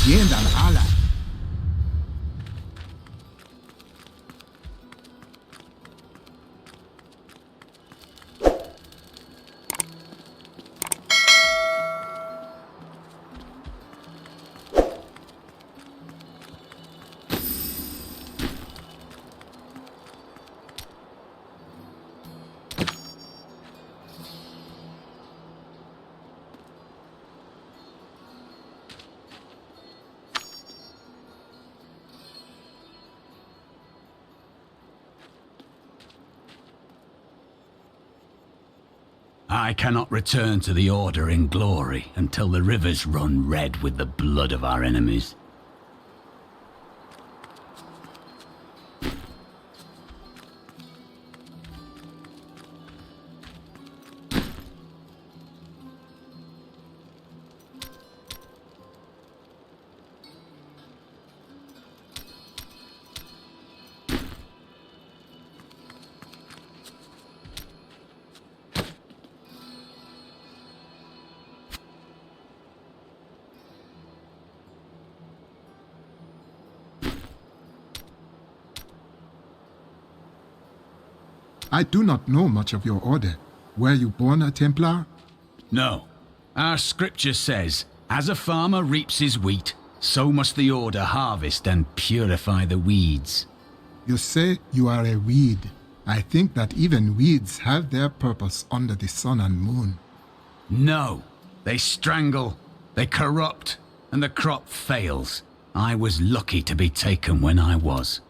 gained an ally. I cannot return to the Order in glory until the rivers run red with the blood of our enemies. I do not know much of your order. Were you born a Templar? No. Our scripture says, as a farmer reaps his wheat, so must the Order harvest and purify the weeds. You say you are a weed. I think that even weeds have their purpose under the sun and moon. No. They strangle, they corrupt, and the crop fails. I was lucky to be taken when I was.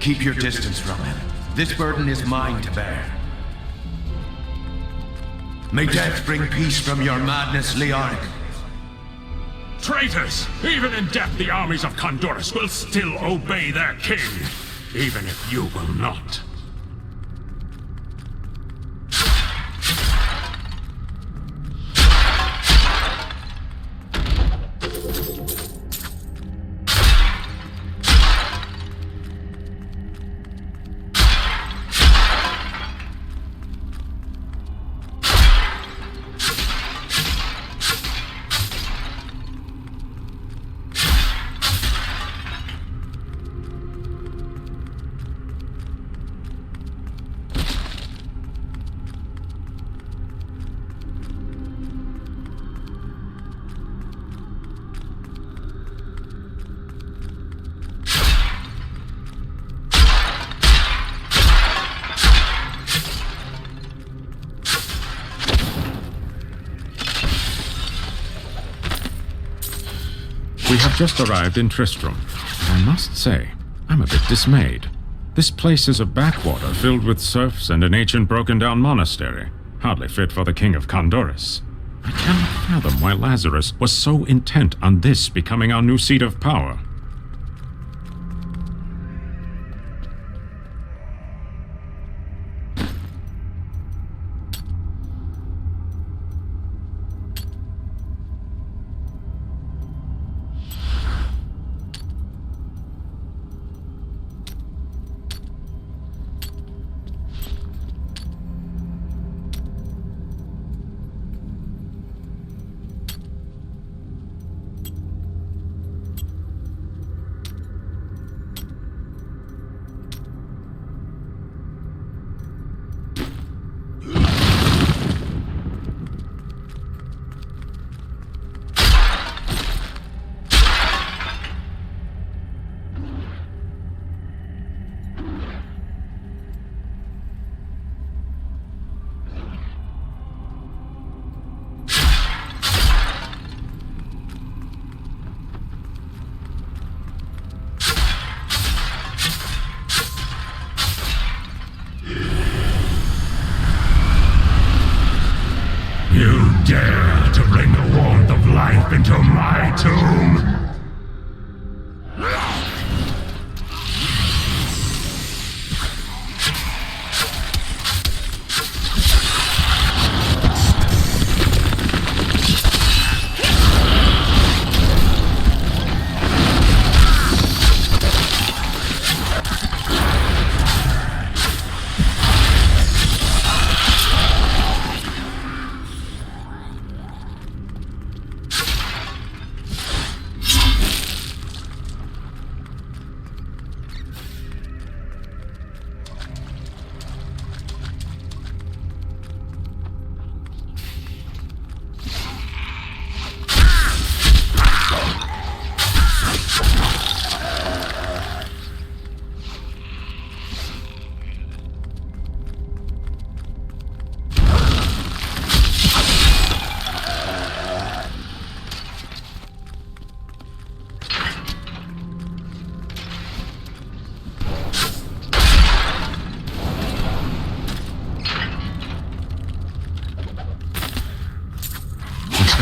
Keep your distance from him. This burden is mine to bear. May death bring peace from your madness, Leoric. Traitors! Even in death, the armies of Condorus will still obey their king, even if you will not. We have just arrived in Tristram. I must say, I'm a bit dismayed. This place is a backwater filled with serfs and an ancient broken-down monastery, hardly fit for the king of Condorus. I cannot fathom why Lazarus was so intent on this becoming our new seat of power. step into my tomb?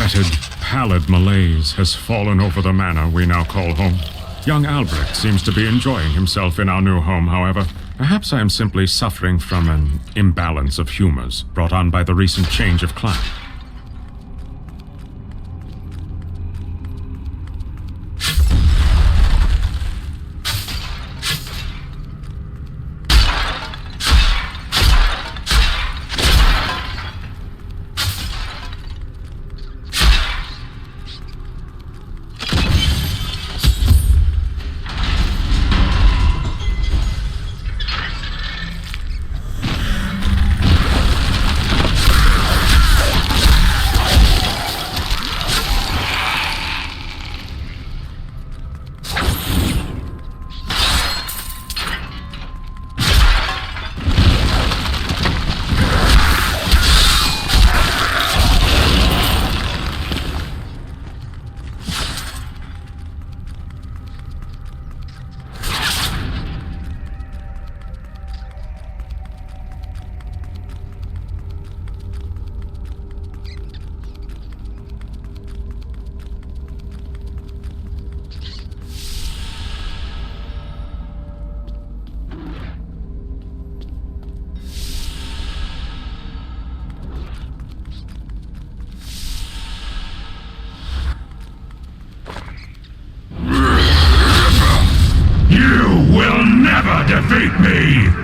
Fetid, pallid malaise has fallen over the manor we now call home. Young Albrecht seems to be enjoying himself in our new home, however. Perhaps I am simply suffering from an imbalance of humors brought on by the recent change of climate. Will never defeat me!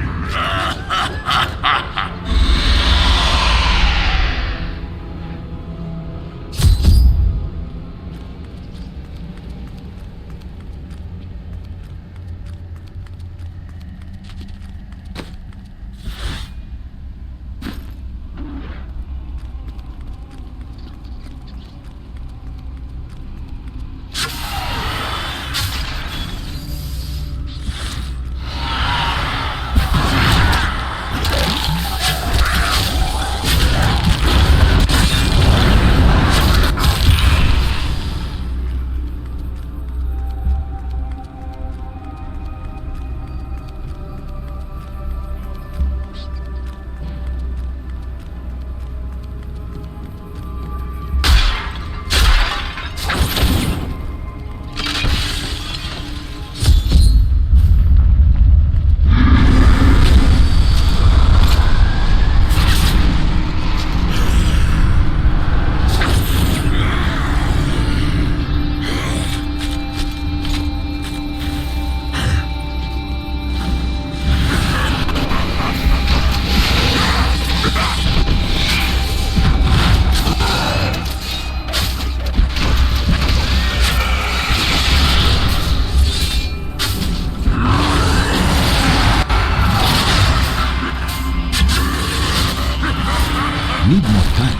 Need more time.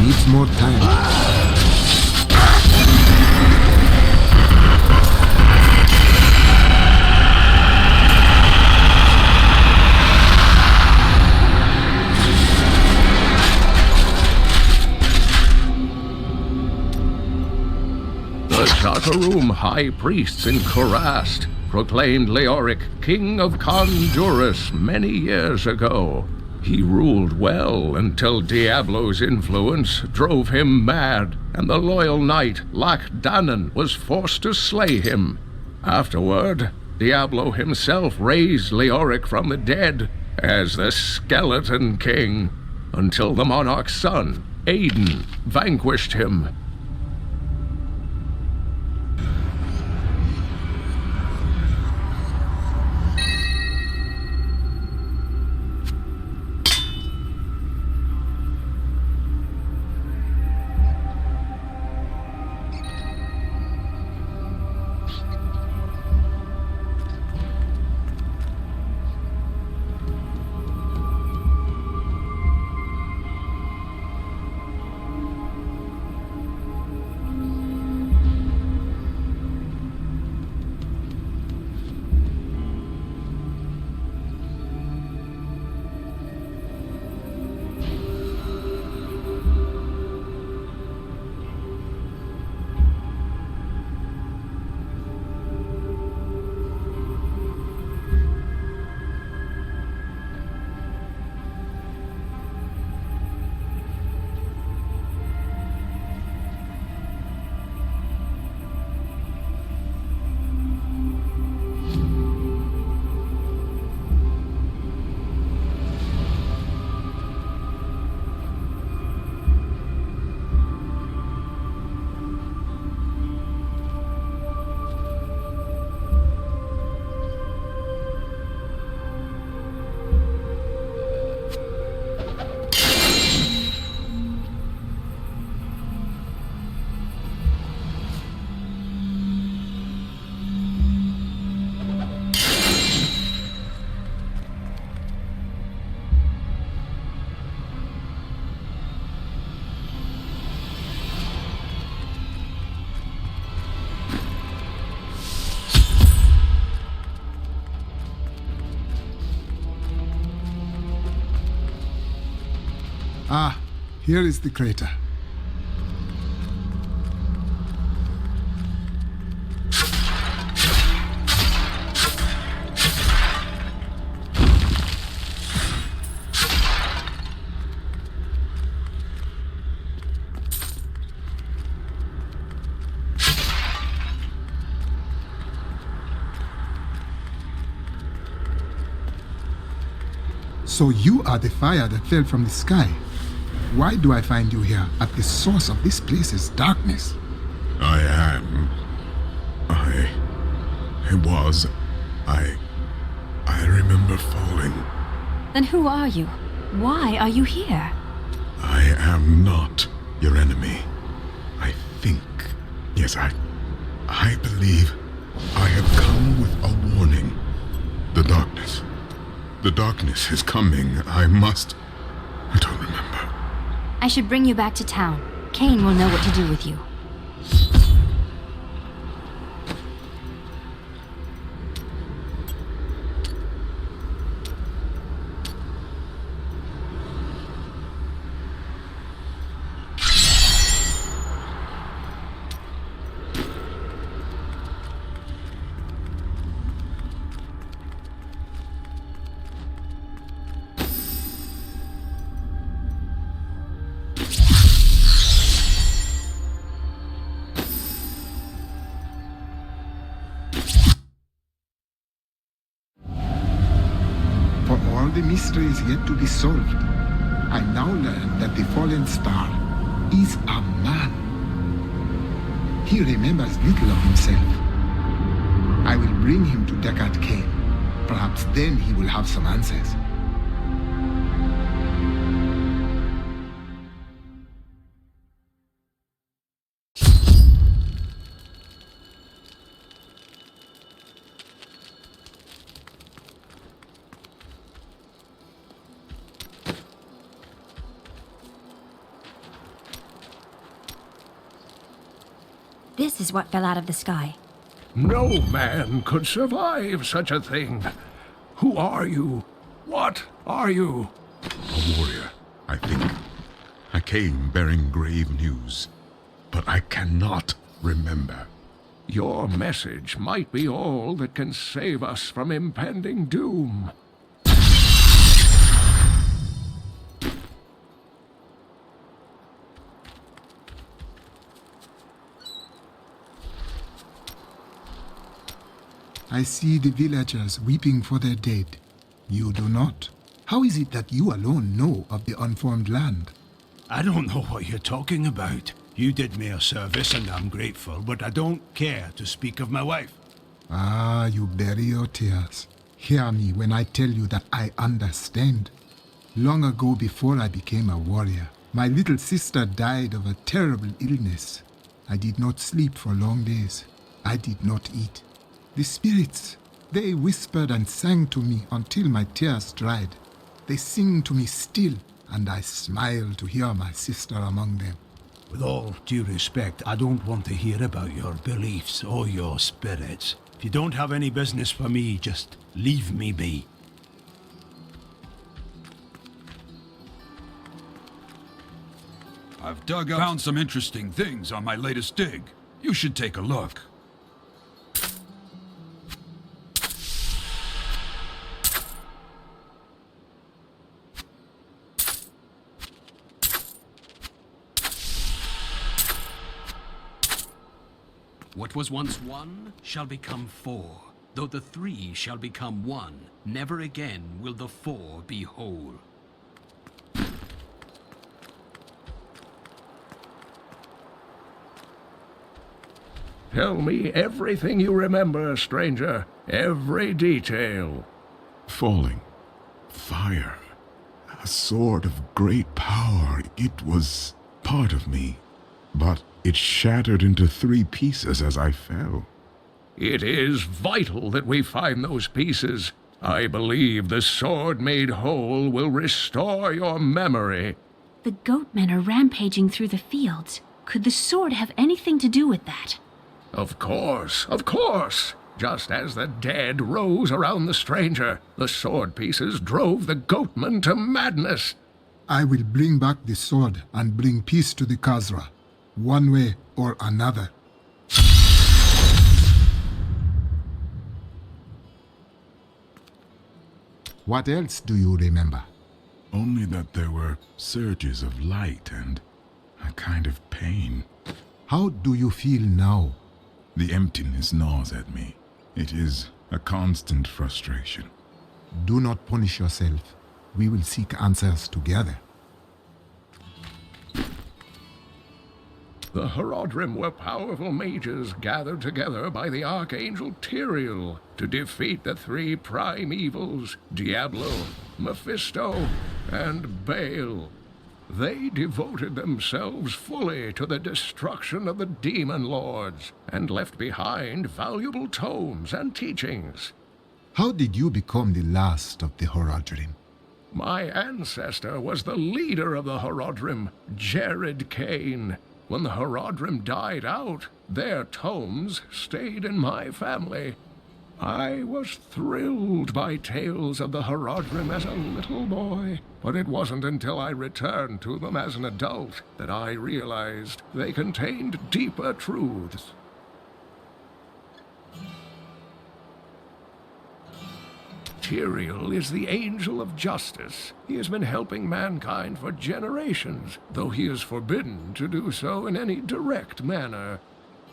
Needs more time. Kharum high priests in Kurast proclaimed Leoric king of Khandurus many years ago. He ruled well until Diablo's influence drove him mad, and the loyal knight Lac Danan was forced to slay him. Afterward, Diablo himself raised Leoric from the dead as the Skeleton King, until the monarch's son, Aiden, vanquished him. Ah, here is the crater. So you are the fire that fell from the sky. Why do I find you here at the source of this place's darkness? I am. I remember falling. Then who are you? Why are you here? I am not your enemy. I think. Yes, I believe I have come with a warning. The darkness. The darkness is coming. I don't remember. I should bring you back to town. Cain will know what to do with you. The mystery is yet to be solved. I now learn that the fallen star is a man. He remembers little of himself. I will bring him to Deckard Cain. Perhaps then he will have some answers. This is what fell out of the sky. No man could survive such a thing. Who are you? What are you? A warrior, I think. I came bearing grave news, but I cannot remember. Your message might be all that can save us from impending doom. I see the villagers weeping for their dead. You do not. How is it that you alone know of the unformed land? I don't know what you're talking about. You did me a service and I'm grateful, but I don't care to speak of my wife. Ah, you bury your tears. Hear me when I tell you that I understand. Long ago, before I became a warrior, my little sister died of a terrible illness. I did not sleep for long days. I did not eat. The spirits, they whispered and sang to me until my tears dried. They sing to me still, and I smile to hear my sister among them. With all due respect, I don't want to hear about your beliefs or your spirits. If you don't have any business for me, just leave me be. I've found some interesting things on my latest dig. You should take a look. What was once one shall become four. Though the three shall become one, never again will the four be whole. Tell me everything you remember, stranger. Every detail. Falling. Fire. A sword of great power. It was part of me. But it shattered into 3 pieces as I fell. It is vital that we find those pieces. I believe the sword made whole will restore your memory. The goatmen are rampaging through the fields. Could the sword have anything to do with that? Of course, of course. Just as the dead rose around the stranger, the sword pieces drove the goatmen to madness. I will bring back the sword and bring peace to the Khazra, one way or another. What else do you remember? Only that there were surges of light and a kind of pain. How do you feel now? The emptiness gnaws at me. It is a constant frustration. Do not punish yourself. We will seek answers together. The Horodrim were powerful mages gathered together by the Archangel Tyrael to defeat the 3 prime evils, Diablo, Mephisto, and Baal. They devoted themselves fully to the destruction of the demon lords and left behind valuable tomes and teachings. How did you become the last of the Horodrim? My ancestor was the leader of the Horodrim, Jared Kane. When the Horodrim died out, their tomes stayed in my family. I was thrilled by tales of the Horodrim as a little boy, but it wasn't until I returned to them as an adult that I realized they contained deeper truths. Tyrael is the angel of justice. He has been helping mankind for generations, though he is forbidden to do so in any direct manner.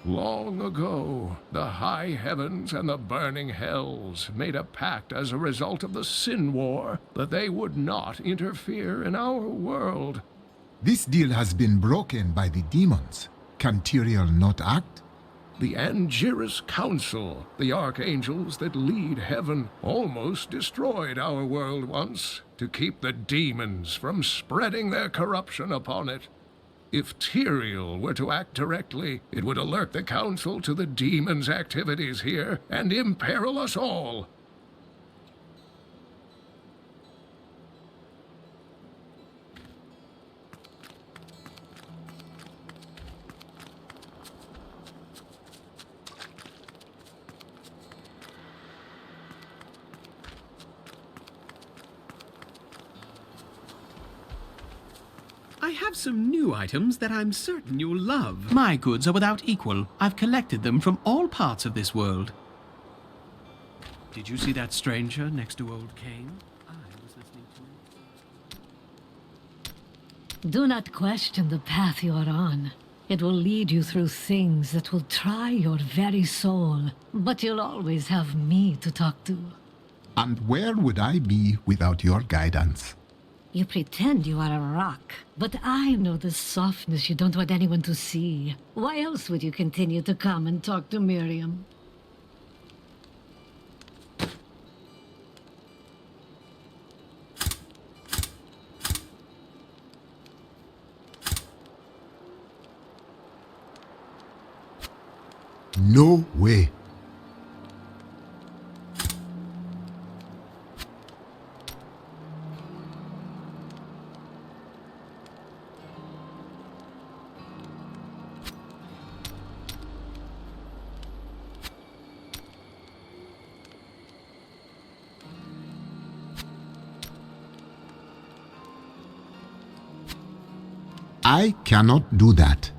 Long ago, the high heavens and the burning hells made a pact as a result of the Sin War that they would not interfere in our world. This deal has been broken by the demons. Can Tyrael not act? The Angiris Council, the archangels that lead heaven, almost destroyed our world once to keep the demons from spreading their corruption upon it. If Tyrael were to act directly, it would alert the Council to the demons' activities here and imperil us all. I have some new items that I'm certain you'll love. My goods are without equal. I've collected them from all parts of this world. Did you see that stranger next to old Cain? I was listening to him. Do not question the path you are on. It will lead you through things that will try your very soul. But you'll always have me to talk to. And where would I be without your guidance? You pretend you are a rock, but I know the softness you don't want anyone to see. Why else would you continue to come and talk to Miriam? No way. I cannot do that.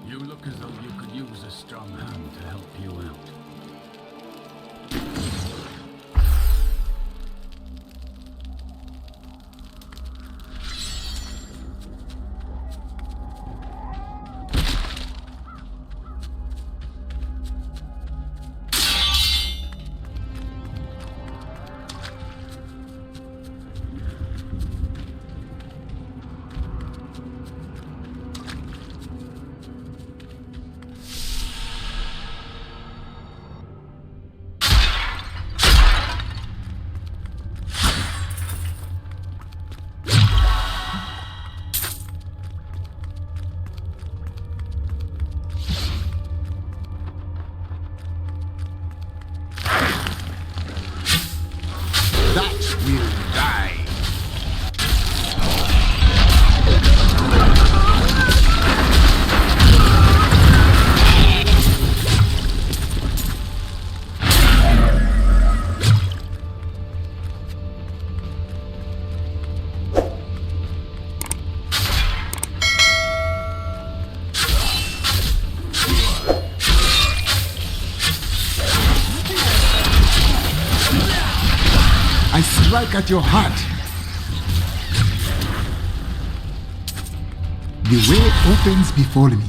You look as though you could use a strong hand to help you out. I strike at your heart. The way opens before me.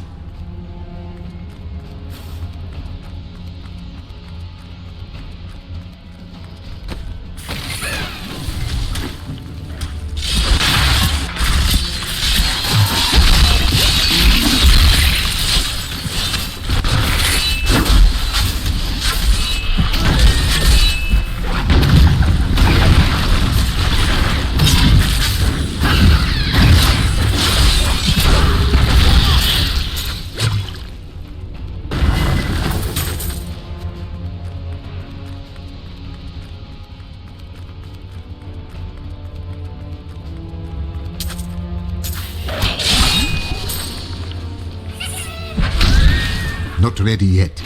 ready yet.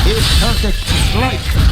A perfect strike!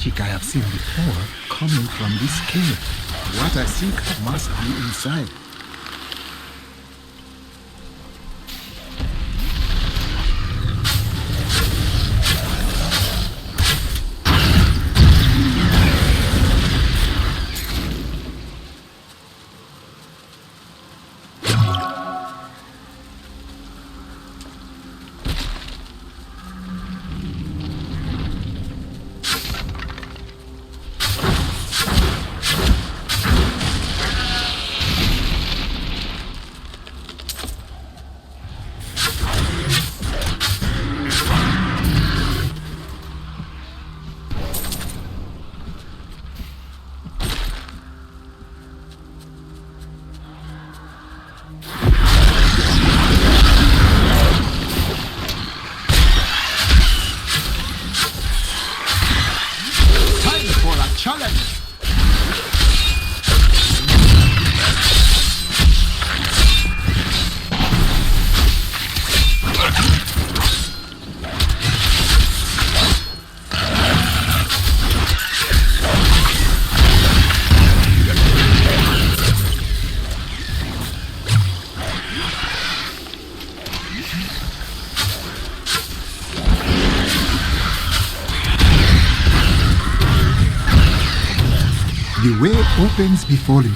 magic I have seen before coming from this cave. What I seek must be inside. The way opens before me.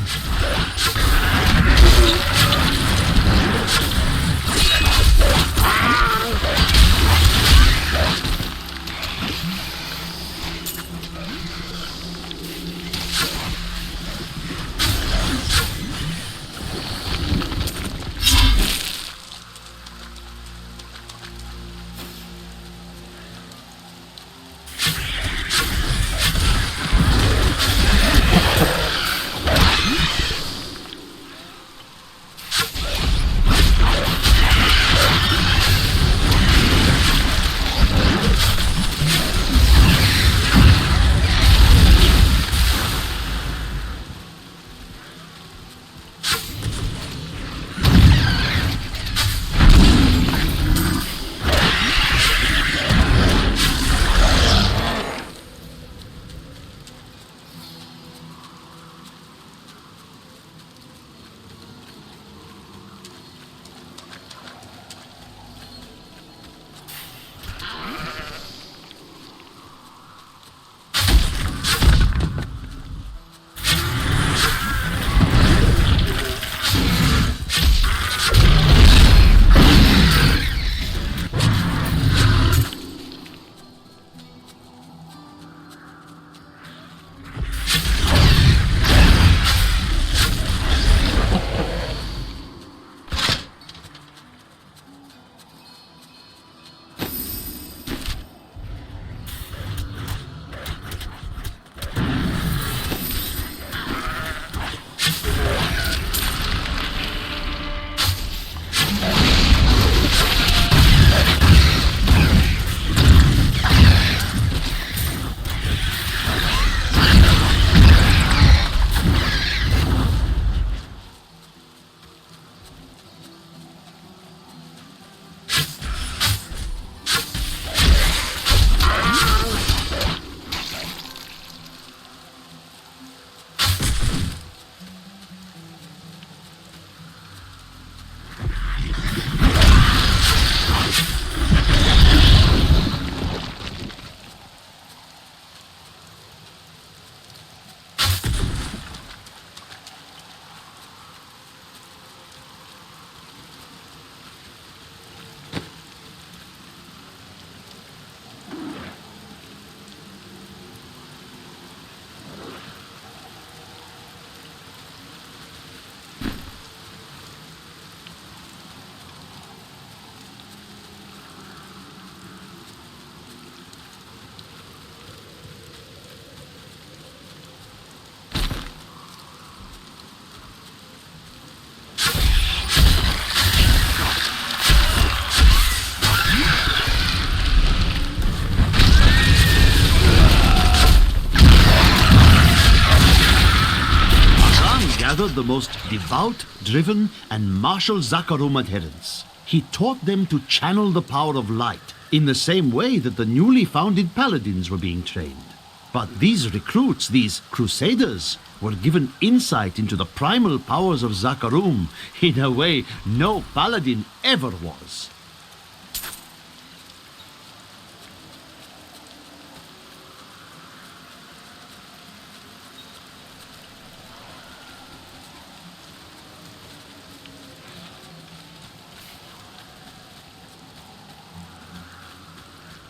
gathered the most devout, driven, and martial Zakarum adherents. He taught them to channel the power of light in the same way that the newly founded paladins were being trained. But these recruits, these crusaders, were given insight into the primal powers of Zakarum in a way no paladin ever was.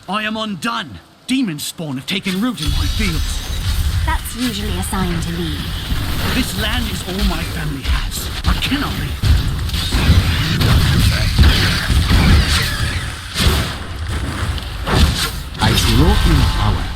I am undone. Demon spawn have taken root in my fields. That's usually a sign to leave. This land is all my family has. I cannot leave. I grow in power.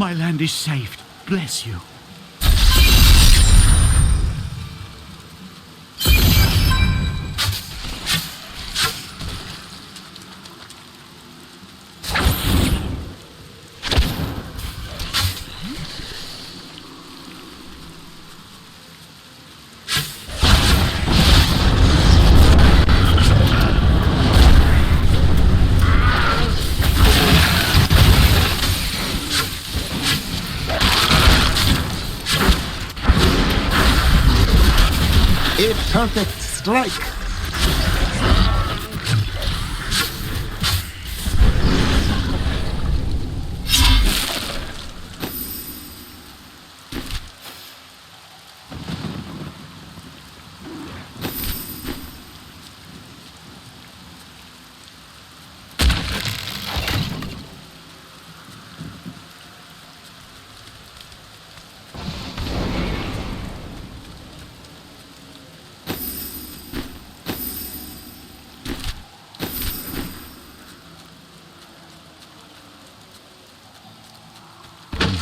My land is saved. Bless you. A perfect strike.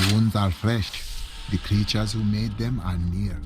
These wounds are fresh. The creatures who made them are near.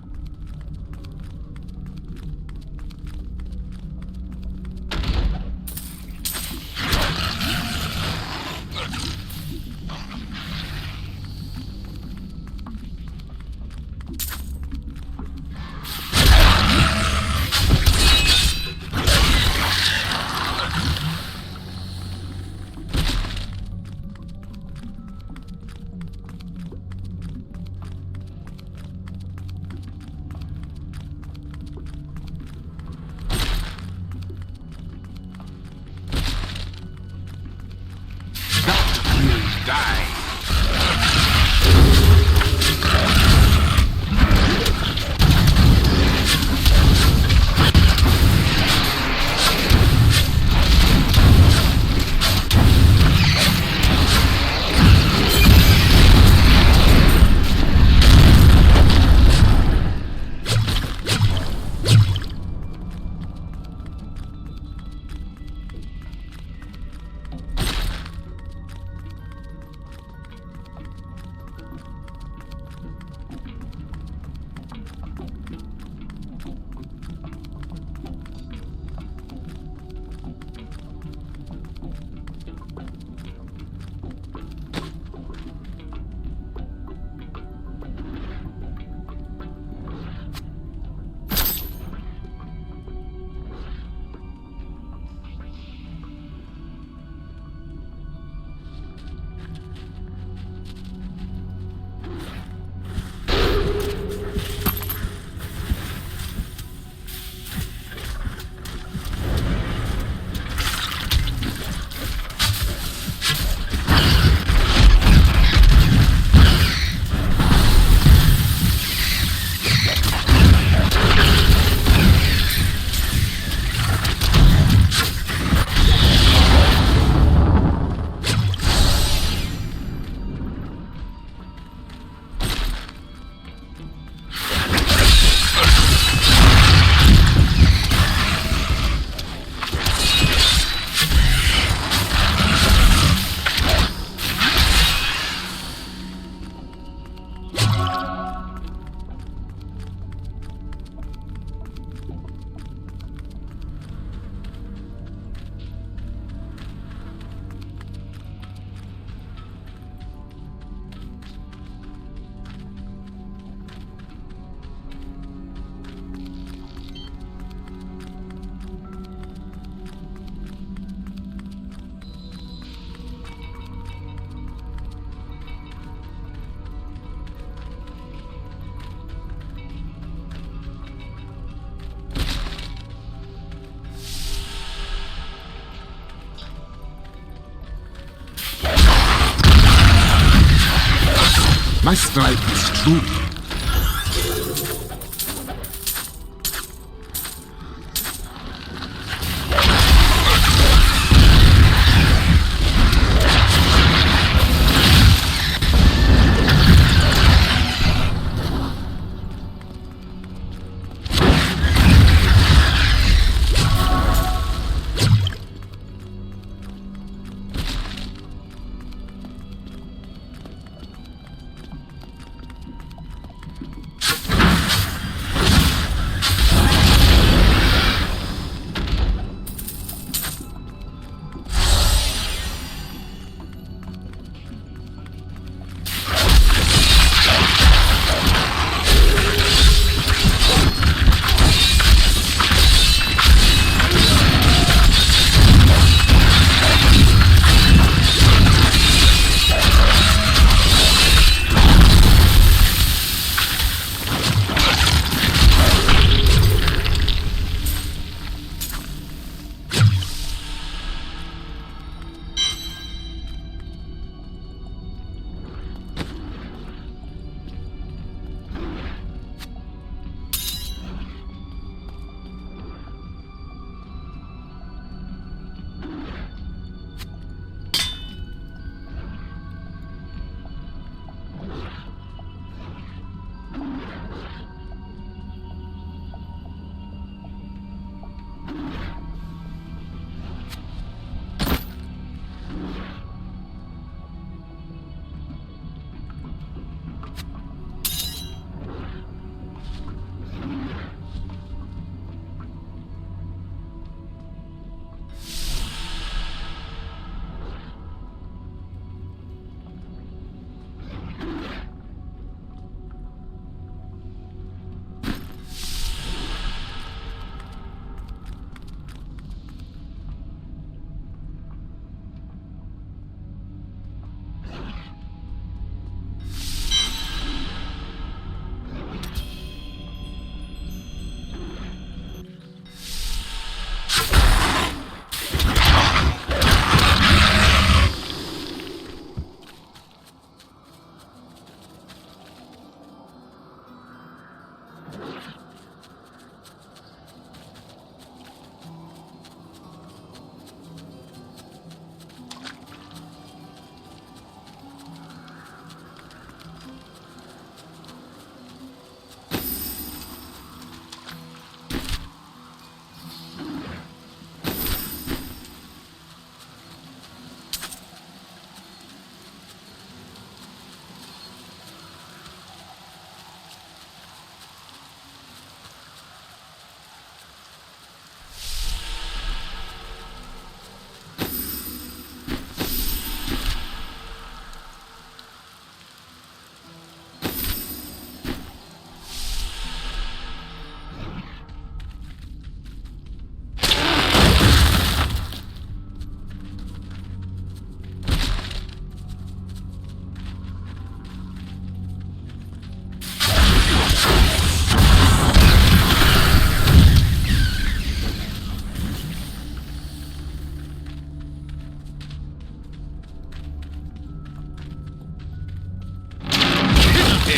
My strike is true.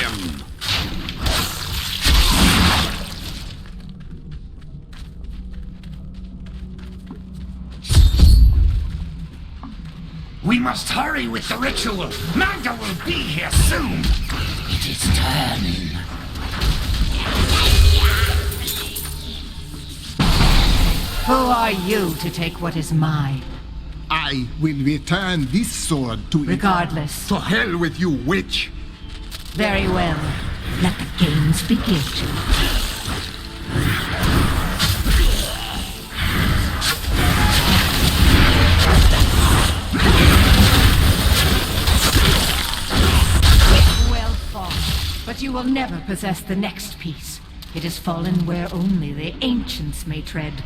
him! We must hurry with the ritual. Magda will be here soon. It is turning. Who are you to take what is mine? I will return this sword to it. Regardless. To hell with you, witch! Very well. Let the games begin. Well fought. But you will never possess the next piece. It has fallen where only the ancients may tread.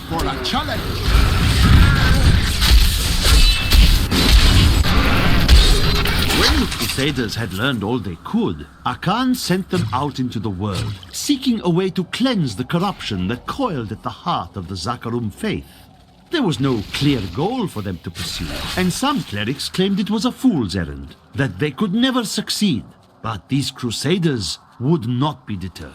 For a challenge! When the Crusaders had learned all they could, Akan sent them out into the world, seeking a way to cleanse the corruption that coiled at the heart of the Zakarum faith. There was no clear goal for them to pursue, and some clerics claimed it was a fool's errand, that they could never succeed. But these Crusaders would not be deterred.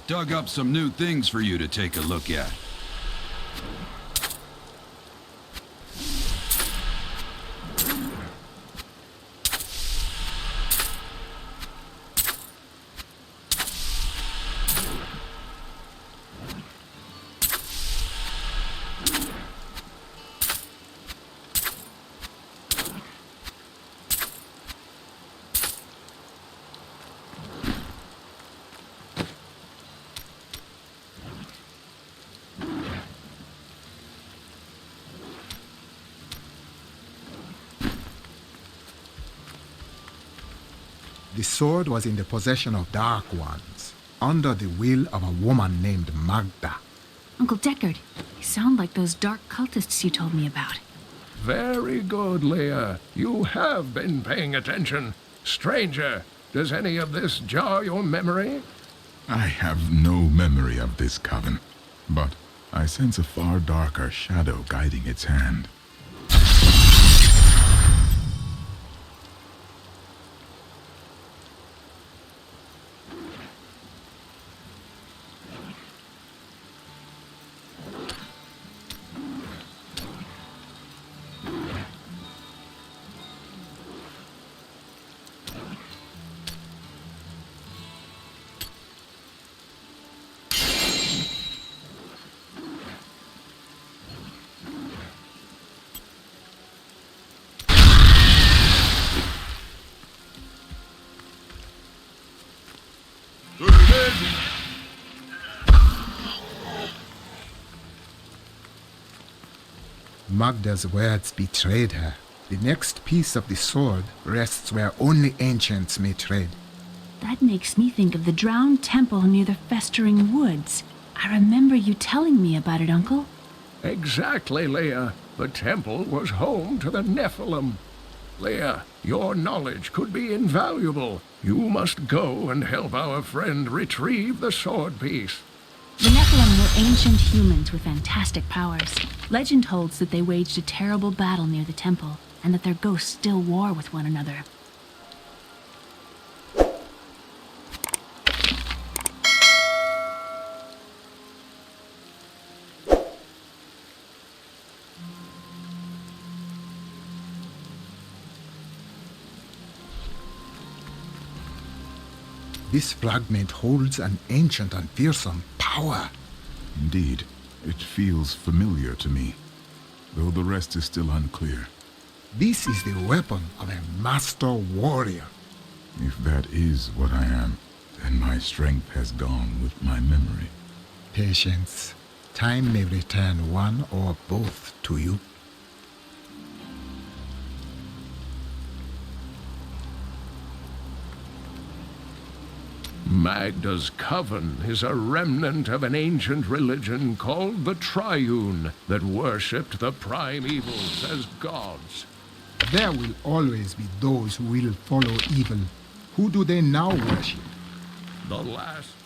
dug up some new things for you to take a look at. The sword was in the possession of Dark Ones, under the will of a woman named Magda. Uncle Deckard, you sound like those dark cultists you told me about. Very good, Leia. You have been paying attention. Stranger, does any of this jar your memory? I have no memory of this coven, but I sense a far darker shadow guiding its hand. Magda's words betrayed her. The next piece of the sword rests where only ancients may tread. That makes me think of the drowned temple near the festering woods. I remember you telling me about it, Uncle. Exactly, Leia. The temple was home to the Nephilim. Leia, your knowledge could be invaluable. You must go and help our friend retrieve the sword piece. The Nephilim were ancient humans with fantastic powers. Legend holds that they waged a terrible battle near the temple, and that their ghosts still war with one another. This fragment holds an ancient and fearsome power. Indeed, it feels familiar to me, though the rest is still unclear. This is the weapon of a master warrior. If that is what I am, then my strength has gone with my memory. Patience. Time may return one or both to you. Magda's coven is a remnant of an ancient religion called the Triune that worshipped the primevals as gods. There will always be those who will follow evil. Who do they now worship? The last